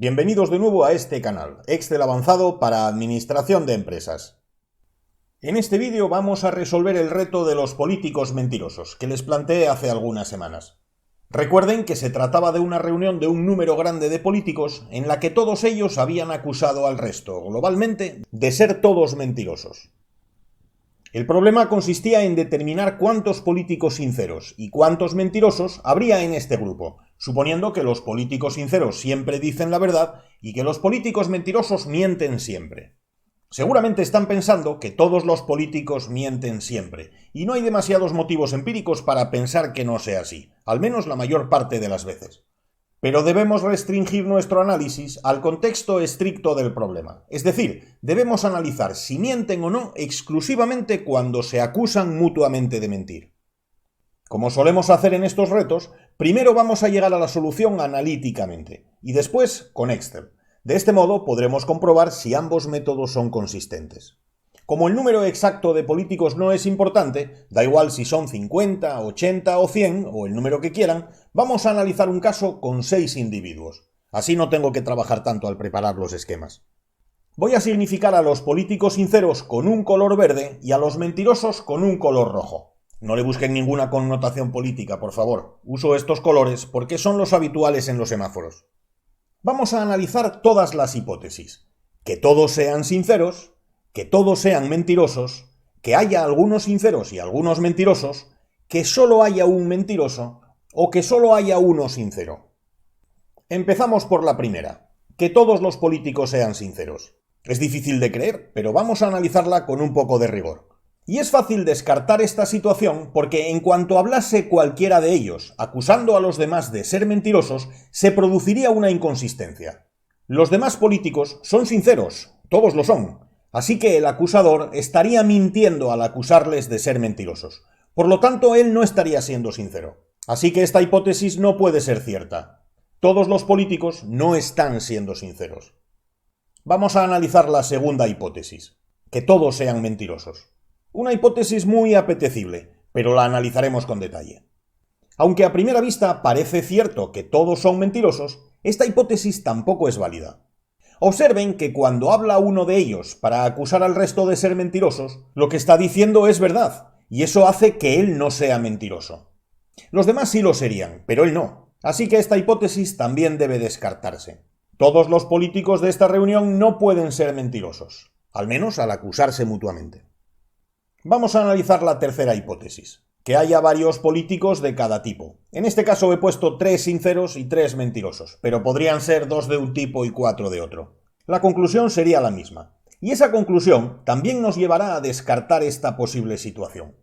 Bienvenidos de nuevo a este canal, Excel avanzado para administración de empresas. En este vídeo vamos a resolver el reto de los políticos mentirosos, que les planteé hace algunas semanas. Recuerden que se trataba de una reunión de un número grande de políticos en la que todos ellos habían acusado al resto, globalmente, de ser todos mentirosos. El problema consistía en determinar cuántos políticos sinceros y cuántos mentirosos habría en este grupo, suponiendo que los políticos sinceros siempre dicen la verdad y que los políticos mentirosos mienten siempre. Seguramente están pensando que todos los políticos mienten siempre, y no hay demasiados motivos empíricos para pensar que no sea así, al menos la mayor parte de las veces. Pero debemos restringir nuestro análisis al contexto estricto del problema. Es decir, debemos analizar si mienten o no exclusivamente cuando se acusan mutuamente de mentir. Como solemos hacer en estos retos, primero vamos a llegar a la solución analíticamente y después con Excel. De este modo podremos comprobar si ambos métodos son consistentes. Como el número exacto de políticos no es importante, da igual si son 50, 80 o 100, o el número que quieran, vamos a analizar un caso con 6 individuos. Así no tengo que trabajar tanto al preparar los esquemas. Voy a significar a los políticos sinceros con un color verde y a los mentirosos con un color rojo. No le busquen ninguna connotación política, por favor. Uso estos colores porque son los habituales en los semáforos. Vamos a analizar todas las hipótesis. Que todos sean sinceros, que todos sean mentirosos, que haya algunos sinceros y algunos mentirosos, que solo haya un mentiroso o que solo haya uno sincero. Empezamos por la primera, que todos los políticos sean sinceros. Es difícil de creer, pero vamos a analizarla con un poco de rigor. Y es fácil descartar esta situación porque en cuanto hablase cualquiera de ellos, acusando a los demás de ser mentirosos, se produciría una inconsistencia. Los demás políticos son sinceros, todos lo son. Así que el acusador estaría mintiendo al acusarles de ser mentirosos. Por lo tanto, él no estaría siendo sincero. Así que esta hipótesis no puede ser cierta. Todos los políticos no están siendo sinceros. Vamos a analizar la segunda hipótesis. Que todos sean mentirosos. Una hipótesis muy apetecible, pero la analizaremos con detalle. Aunque a primera vista parece cierto que todos son mentirosos, esta hipótesis tampoco es válida. Observen que cuando habla uno de ellos para acusar al resto de ser mentirosos, lo que está diciendo es verdad, y eso hace que él no sea mentiroso. Los demás sí lo serían, pero él no. Así que esta hipótesis también debe descartarse. Todos los políticos de esta reunión no pueden ser mentirosos, al menos al acusarse mutuamente. Vamos a analizar la tercera hipótesis, que haya varios políticos de cada tipo. En este caso he puesto 3 sinceros y 3 mentirosos, pero podrían ser 2 de un tipo y 4 de otro. La conclusión sería la misma, y esa conclusión también nos llevará a descartar esta posible situación.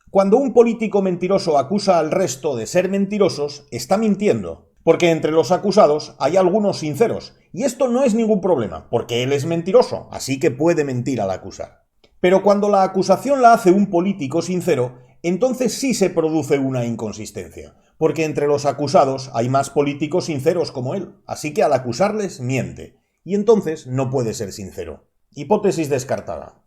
Cuando un político mentiroso acusa al resto de ser mentirosos, está mintiendo, porque entre los acusados hay algunos sinceros, y esto no es ningún problema, porque él es mentiroso, así que puede mentir al acusar. Pero cuando la acusación la hace un político sincero, entonces sí se produce una inconsistencia, porque entre los acusados hay más políticos sinceros como él, así que al acusarles miente, y entonces no puede ser sincero. Hipótesis descartada.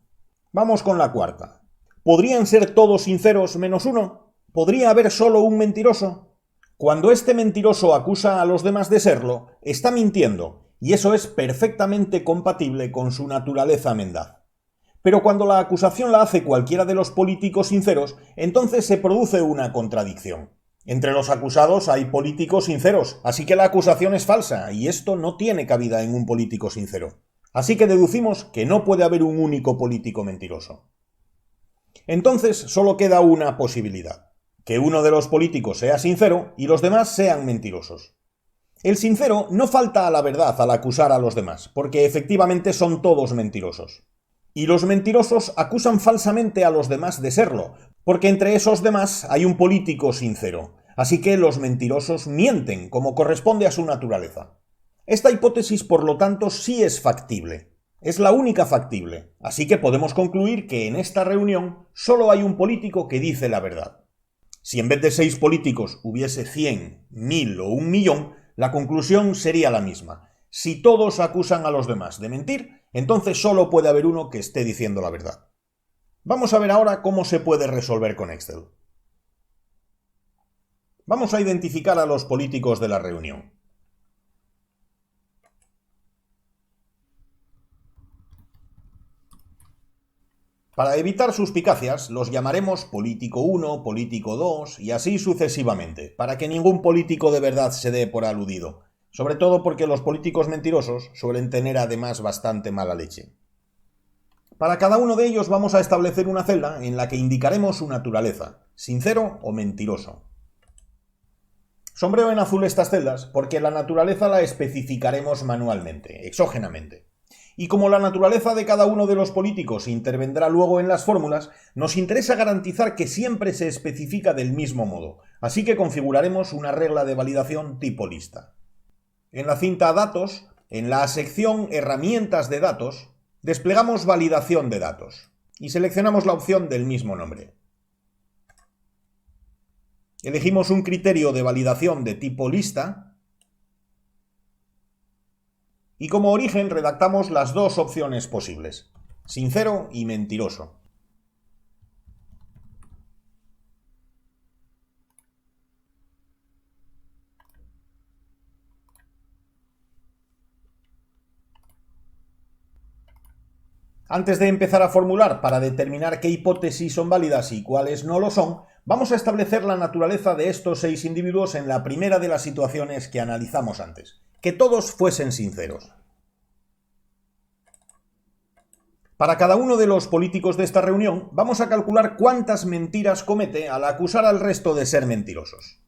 Vamos con la cuarta. ¿Podrían ser todos sinceros menos uno? ¿Podría haber solo un mentiroso? Cuando este mentiroso acusa a los demás de serlo, está mintiendo, y eso es perfectamente compatible con su naturaleza mendaz. Pero cuando la acusación la hace cualquiera de los políticos sinceros, entonces se produce una contradicción. Entre los acusados hay políticos sinceros, así que la acusación es falsa, y esto no tiene cabida en un político sincero. Así que deducimos que no puede haber un único político mentiroso. Entonces solo queda una posibilidad, que uno de los políticos sea sincero y los demás sean mentirosos. El sincero no falta a la verdad al acusar a los demás, porque efectivamente son todos mentirosos. Y los mentirosos acusan falsamente a los demás de serlo, porque entre esos demás hay un político sincero. Así que los mentirosos mienten, como corresponde a su naturaleza. Esta hipótesis, por lo tanto, sí es factible. Es la única factible. Así que podemos concluir que en esta reunión solo hay un político que dice la verdad. Si en vez de 6 políticos hubiese 100, 1000 o 1.000.000, la conclusión sería la misma. Si todos acusan a los demás de mentir, entonces solo puede haber uno que esté diciendo la verdad. Vamos a ver ahora cómo se puede resolver con Excel. Vamos a identificar a los políticos de la reunión. Para evitar suspicacias, los llamaremos político 1, político 2 y así sucesivamente, para que ningún político de verdad se dé por aludido, sobre todo porque los políticos mentirosos suelen tener además bastante mala leche. Para cada uno de ellos vamos a establecer una celda en la que indicaremos su naturaleza, sincero o mentiroso. Sombreo en azul estas celdas porque la naturaleza la especificaremos manualmente, exógenamente. Y como la naturaleza de cada uno de los políticos intervendrá luego en las fórmulas, nos interesa garantizar que siempre se especifica del mismo modo, así que configuraremos una regla de validación tipo lista. En la cinta Datos, en la sección Herramientas de datos, desplegamos Validación de datos y seleccionamos la opción del mismo nombre. Elegimos un criterio de validación de tipo lista y como origen redactamos las dos opciones posibles, sincero y mentiroso. Antes de empezar a formular para determinar qué hipótesis son válidas y cuáles no lo son, vamos a establecer la naturaleza de estos 6 individuos en la primera de las situaciones que analizamos antes, que todos fuesen sinceros. Para cada uno de los políticos de esta reunión, vamos a calcular cuántas mentiras comete al acusar al resto de ser mentirosos.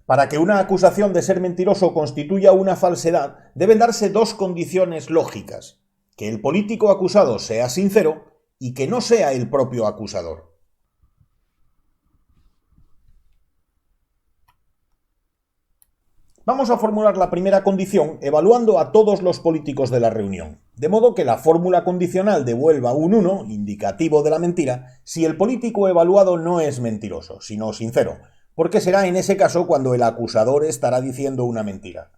Para que una acusación de ser mentiroso constituya una falsedad, deben darse dos condiciones lógicas: que el político acusado sea sincero y que no sea el propio acusador. Vamos a formular la primera condición evaluando a todos los políticos de la reunión, de modo que la fórmula condicional devuelva un 1, indicativo de la mentira, si el político evaluado no es mentiroso, sino sincero, porque será en ese caso cuando el acusador estará diciendo una mentira.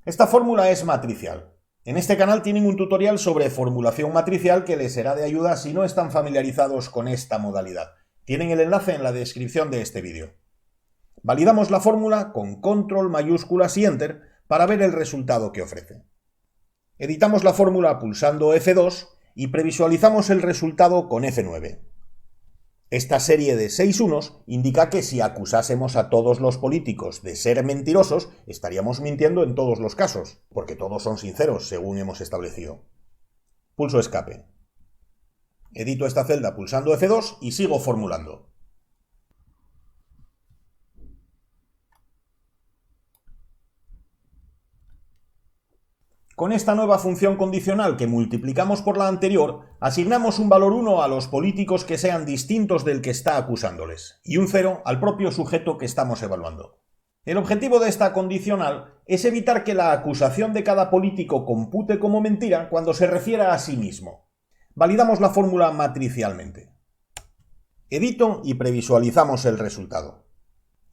Esta fórmula es matricial. En este canal tienen un tutorial sobre formulación matricial que les será de ayuda si no están familiarizados con esta modalidad. Tienen el enlace en la descripción de este vídeo. Validamos la fórmula con control mayúsculas y enter para ver el resultado que ofrece. Editamos la fórmula pulsando F2 y previsualizamos el resultado con F9. Esta serie de 6 unos indica que si acusásemos a todos los políticos de ser mentirosos, estaríamos mintiendo en todos los casos, porque todos son sinceros, según hemos establecido. Pulso escape. Edito esta celda pulsando F2 y sigo formulando. Con esta nueva función condicional que multiplicamos por la anterior, asignamos un valor 1 a los políticos que sean distintos del que está acusándoles, y un 0 al propio sujeto que estamos evaluando. El objetivo de esta condicional es evitar que la acusación de cada político compute como mentira cuando se refiera a sí mismo. Validamos la fórmula matricialmente. Edito y previsualizamos el resultado.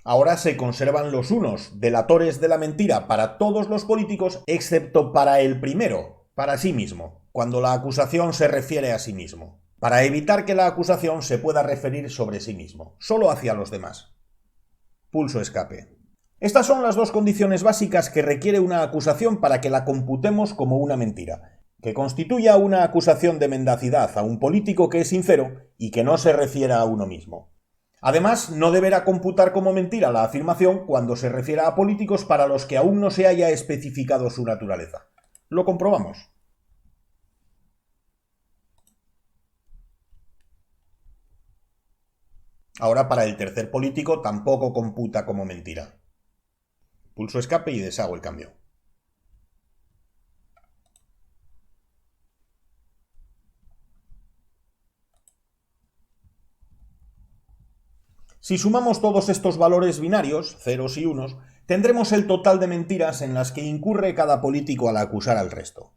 Ahora se conservan los unos, delatores de la mentira para todos los políticos, excepto para el primero, para sí mismo, cuando la acusación se refiere a sí mismo, para evitar que la acusación se pueda referir sobre sí mismo, solo hacia los demás. Pulso escape. Estas son las dos condiciones básicas que requiere una acusación para que la computemos como una mentira, que constituya una acusación de mendacidad a un político que es sincero y que no se refiera a uno mismo. Además, no deberá computar como mentira la afirmación cuando se refiera a políticos para los que aún no se haya especificado su naturaleza. Lo comprobamos. Ahora para el tercer político tampoco computa como mentira. Pulso escape y deshago el cambio. Si sumamos todos estos valores binarios, ceros y unos, tendremos el total de mentiras en las que incurre cada político al acusar al resto.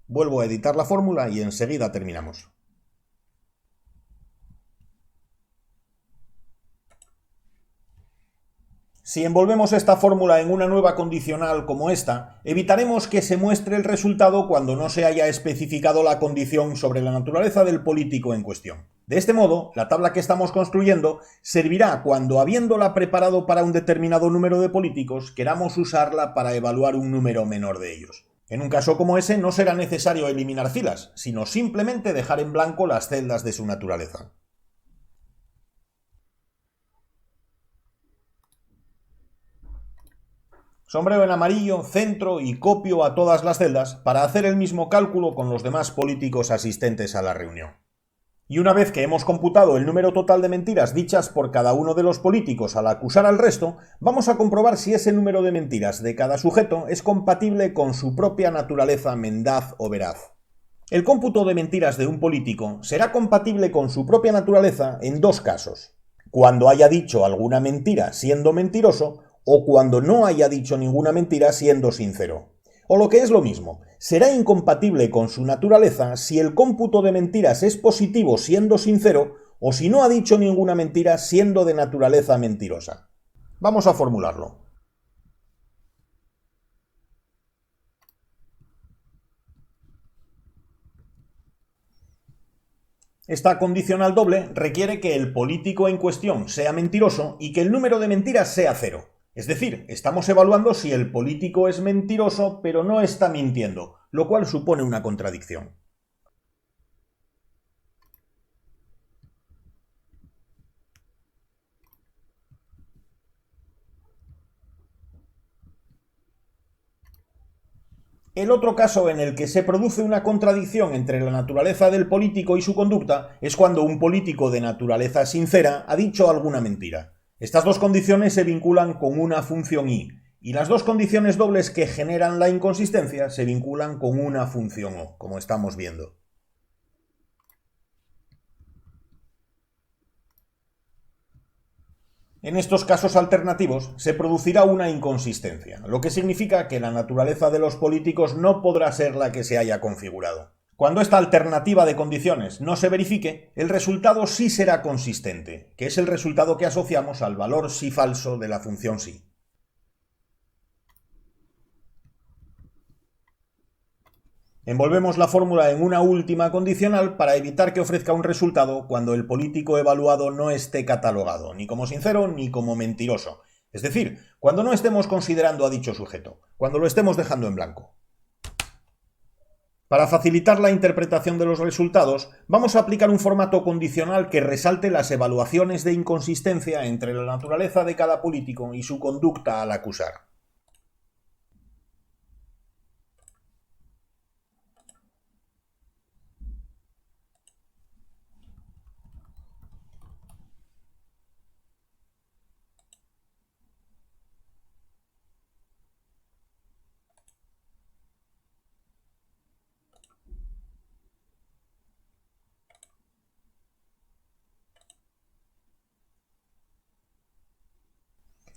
Vuelvo a editar la fórmula y enseguida terminamos. Si envolvemos esta fórmula en una nueva condicional como esta, evitaremos que se muestre el resultado cuando no se haya especificado la condición sobre la naturaleza del político en cuestión. De este modo, la tabla que estamos construyendo servirá cuando, habiéndola preparado para un determinado número de políticos, queramos usarla para evaluar un número menor de ellos. En un caso como ese no será necesario eliminar filas, sino simplemente dejar en blanco las celdas de su naturaleza. Sombrero en amarillo, centro y copio a todas las celdas para hacer el mismo cálculo con los demás políticos asistentes a la reunión. Y una vez que hemos computado el número total de mentiras dichas por cada uno de los políticos al acusar al resto, vamos a comprobar si ese número de mentiras de cada sujeto es compatible con su propia naturaleza mendaz o veraz. El cómputo de mentiras de un político será compatible con su propia naturaleza en dos casos: cuando haya dicho alguna mentira siendo mentiroso o cuando no haya dicho ninguna mentira siendo sincero. O lo que es lo mismo, será incompatible con su naturaleza si el cómputo de mentiras es positivo siendo sincero o si no ha dicho ninguna mentira siendo de naturaleza mentirosa. Vamos a formularlo. Esta condicional doble requiere que el político en cuestión sea mentiroso y que el número de mentiras sea cero. Es decir, estamos evaluando si el político es mentiroso pero no está mintiendo, lo cual supone una contradicción. El otro caso en el que se produce una contradicción entre la naturaleza del político y su conducta es cuando un político de naturaleza sincera ha dicho alguna mentira. Estas dos condiciones se vinculan con una función y las dos condiciones dobles que generan la inconsistencia se vinculan con una función o, como estamos viendo. En estos casos alternativos se producirá una inconsistencia, lo que significa que la naturaleza de los políticos no podrá ser la que se haya configurado. Cuando esta alternativa de condiciones no se verifique, el resultado sí será consistente, que es el resultado que asociamos al valor sí falso de la función sí. Envolvemos la fórmula en una última condicional para evitar que ofrezca un resultado cuando el político evaluado no esté catalogado, ni como sincero ni como mentiroso. Es decir, cuando no estemos considerando a dicho sujeto, cuando lo estemos dejando en blanco. Para facilitar la interpretación de los resultados, vamos a aplicar un formato condicional que resalte las evaluaciones de inconsistencia entre la naturaleza de cada político y su conducta al acusar.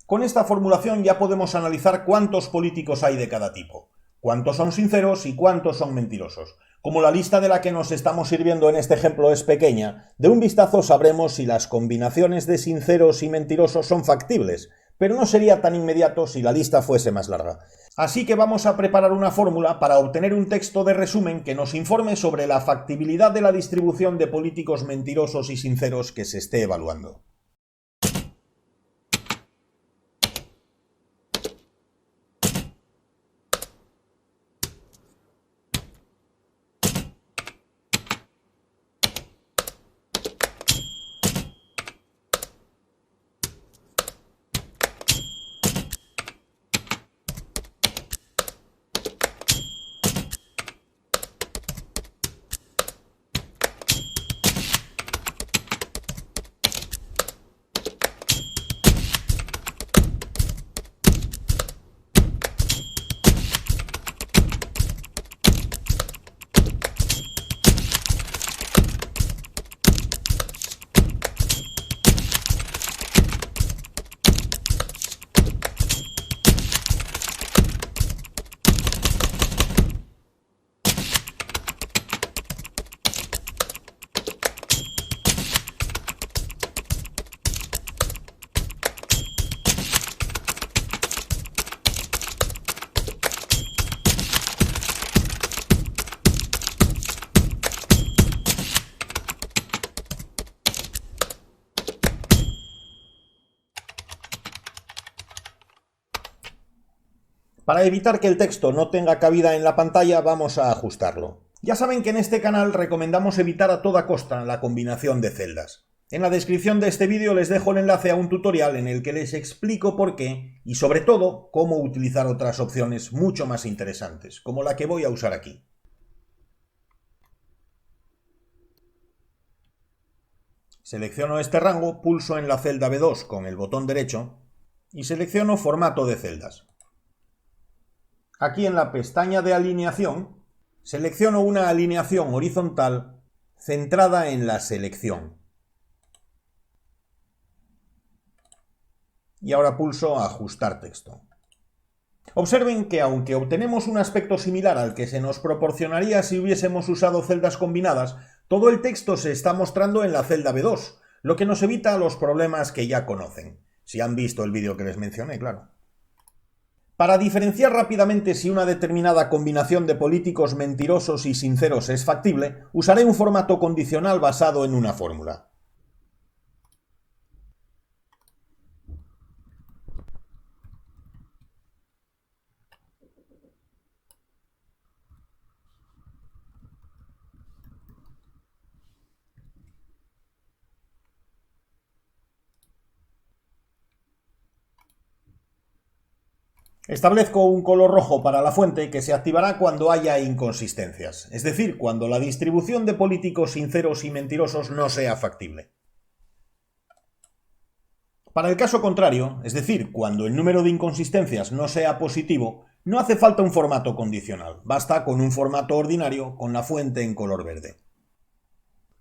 Con esta formulación ya podemos analizar cuántos políticos hay de cada tipo, cuántos son sinceros y cuántos son mentirosos. Como la lista de la que nos estamos sirviendo en este ejemplo es pequeña, de un vistazo sabremos si las combinaciones de sinceros y mentirosos son factibles, pero no sería tan inmediato si la lista fuese más larga. Así que vamos a preparar una fórmula para obtener un texto de resumen que nos informe sobre la factibilidad de la distribución de políticos mentirosos y sinceros que se esté evaluando. Para evitar que el texto no tenga cabida en la pantalla, vamos a ajustarlo. Ya saben que en este canal recomendamos evitar a toda costa la combinación de celdas. En la descripción de este vídeo les dejo el enlace a un tutorial en el que les explico por qué y sobre todo cómo utilizar otras opciones mucho más interesantes, como la que voy a usar aquí. Selecciono este rango, pulso en la celda B2 con el botón derecho y selecciono formato de celdas. Aquí en la pestaña de alineación, selecciono una alineación horizontal centrada en la selección. Y ahora pulso Ajustar texto. Observen que aunque obtenemos un aspecto similar al que se nos proporcionaría si hubiésemos usado celdas combinadas, todo el texto se está mostrando en la celda B2, lo que nos evita los problemas que ya conocen. Si han visto el vídeo que les mencioné, claro. Para diferenciar rápidamente si una determinada combinación de políticos mentirosos y sinceros es factible, usaré un formato condicional basado en una fórmula. Establezco un color rojo para la fuente que se activará cuando haya inconsistencias, es decir, cuando la distribución de políticos sinceros y mentirosos no sea factible. Para el caso contrario, es decir, cuando el número de inconsistencias no sea positivo, no hace falta un formato condicional, basta con un formato ordinario con la fuente en color verde.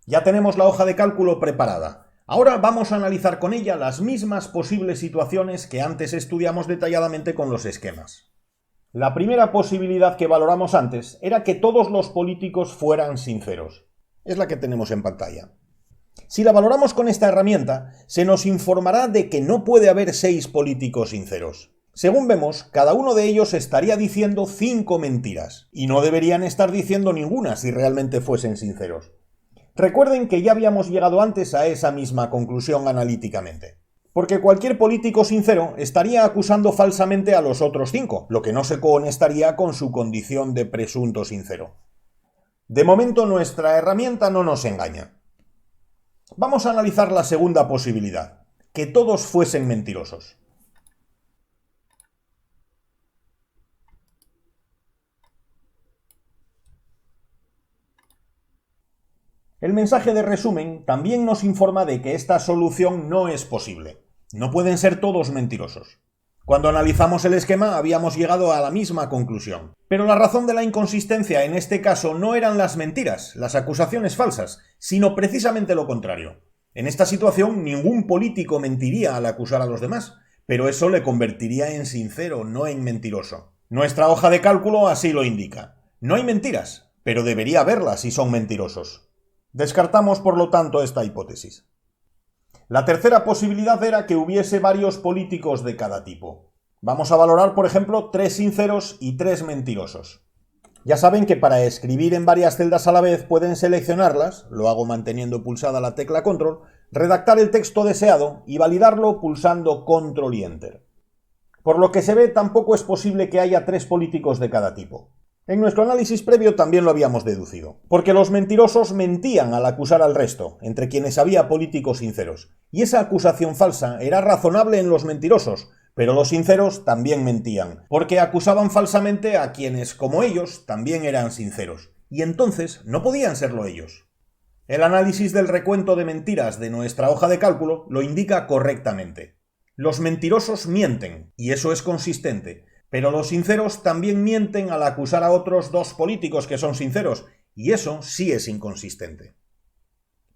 Ya tenemos la hoja de cálculo preparada. Ahora vamos a analizar con ella las mismas posibles situaciones que antes estudiamos detalladamente con los esquemas. La primera posibilidad que valoramos antes era que todos los políticos fueran sinceros. Es la que tenemos en pantalla. Si la valoramos con esta herramienta, se nos informará de que no puede haber 6 políticos sinceros. Según vemos, cada uno de ellos estaría diciendo 5 mentiras, y no deberían estar diciendo ninguna si realmente fuesen sinceros. Recuerden que ya habíamos llegado antes a esa misma conclusión analíticamente. Porque cualquier político sincero estaría acusando falsamente a los otros 5, lo que no se conectaría con su condición de presunto sincero. De momento nuestra herramienta no nos engaña. Vamos a analizar la segunda posibilidad, que todos fuesen mentirosos. El mensaje de resumen también nos informa de que esta solución no es posible. No pueden ser todos mentirosos. Cuando analizamos el esquema habíamos llegado a la misma conclusión. Pero la razón de la inconsistencia en este caso no eran las mentiras, las acusaciones falsas, sino precisamente lo contrario. En esta situación ningún político mentiría al acusar a los demás, pero eso le convertiría en sincero, no en mentiroso. Nuestra hoja de cálculo así lo indica. No hay mentiras, pero debería haberlas si son mentirosos. Descartamos, por lo tanto, esta hipótesis. La tercera posibilidad era que hubiese varios políticos de cada tipo. Vamos a valorar, por ejemplo, 3 sinceros y 3 mentirosos. Ya saben que para escribir en varias celdas a la vez pueden seleccionarlas, lo hago manteniendo pulsada la tecla Control, redactar el texto deseado y validarlo pulsando Control y Enter. Por lo que se ve, tampoco es posible que haya 3 políticos de cada tipo. En nuestro análisis previo también lo habíamos deducido, porque los mentirosos mentían al acusar al resto, entre quienes había políticos sinceros, y esa acusación falsa era razonable en los mentirosos, pero los sinceros también mentían, porque acusaban falsamente a quienes, como ellos, también eran sinceros, y entonces no podían serlo ellos. El análisis del recuento de mentiras de nuestra hoja de cálculo lo indica correctamente. Los mentirosos mienten, y eso es consistente, pero los sinceros también mienten al acusar a otros 2 políticos que son sinceros, y eso sí es inconsistente.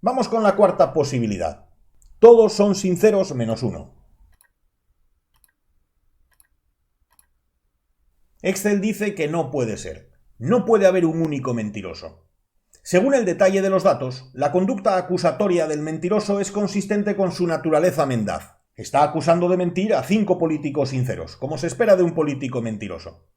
Vamos con la cuarta posibilidad. Todos son sinceros menos 1. Excel dice que no puede ser. No puede haber un único mentiroso. Según el detalle de los datos, la conducta acusatoria del mentiroso es consistente con su naturaleza mendaz. Está acusando de mentir a 5 políticos sinceros, como se espera de un político mentiroso.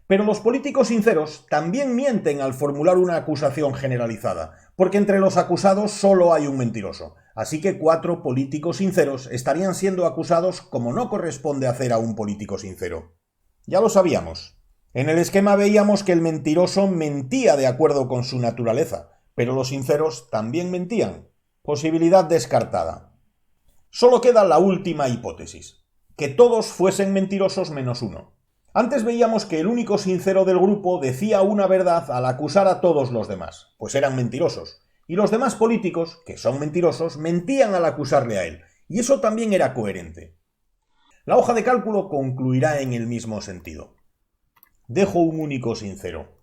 Pero los políticos sinceros también mienten al formular una acusación generalizada, porque entre los acusados solo hay un mentiroso, así que 4 políticos sinceros estarían siendo acusados como no corresponde hacer a un político sincero. Ya lo sabíamos. En el esquema veíamos que el mentiroso mentía de acuerdo con su naturaleza, pero los sinceros también mentían. Posibilidad descartada. Solo queda la última hipótesis, que todos fuesen mentirosos menos uno. Antes veíamos que el único sincero del grupo decía una verdad al acusar a todos los demás, pues eran mentirosos, y los demás políticos, que son mentirosos, mentían al acusarle a él, y eso también era coherente. La hoja de cálculo concluirá en el mismo sentido. Dejo un único sincero.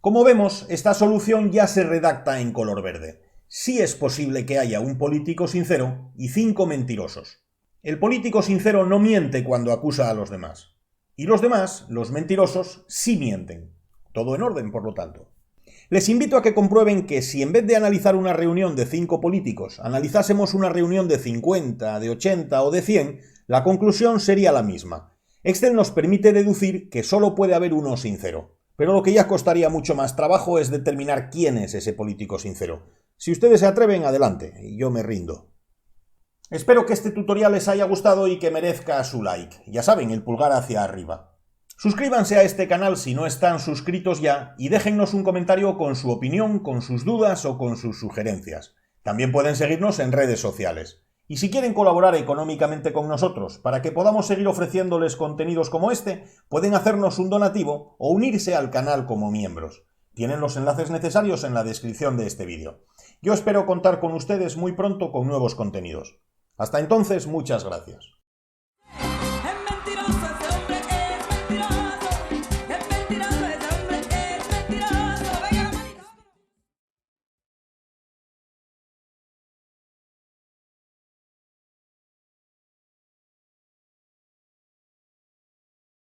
Como vemos, esta solución ya se redacta en color verde. Sí es posible que haya un político sincero y 5 mentirosos. El político sincero no miente cuando acusa a los demás. Y los demás, los mentirosos, sí mienten. Todo en orden, por lo tanto. Les invito a que comprueben que si en vez de analizar una reunión de 5 políticos, analizásemos una reunión de 50, de 80 o de 100, la conclusión sería la misma. Excel nos permite deducir que solo puede haber uno sincero. Pero lo que ya costaría mucho más trabajo es determinar quién es ese político sincero. Si ustedes se atreven, adelante, y yo me rindo. Espero que este tutorial les haya gustado y que merezca su like. Ya saben, el pulgar hacia arriba. Suscríbanse a este canal si no están suscritos ya y déjennos un comentario con su opinión, con sus dudas o con sus sugerencias. También pueden seguirnos en redes sociales. Y si quieren colaborar económicamente con nosotros para que podamos seguir ofreciéndoles contenidos como este, pueden hacernos un donativo o unirse al canal como miembros. Tienen los enlaces necesarios en la descripción de este vídeo. Yo espero contar con ustedes muy pronto con nuevos contenidos. Hasta entonces, muchas gracias.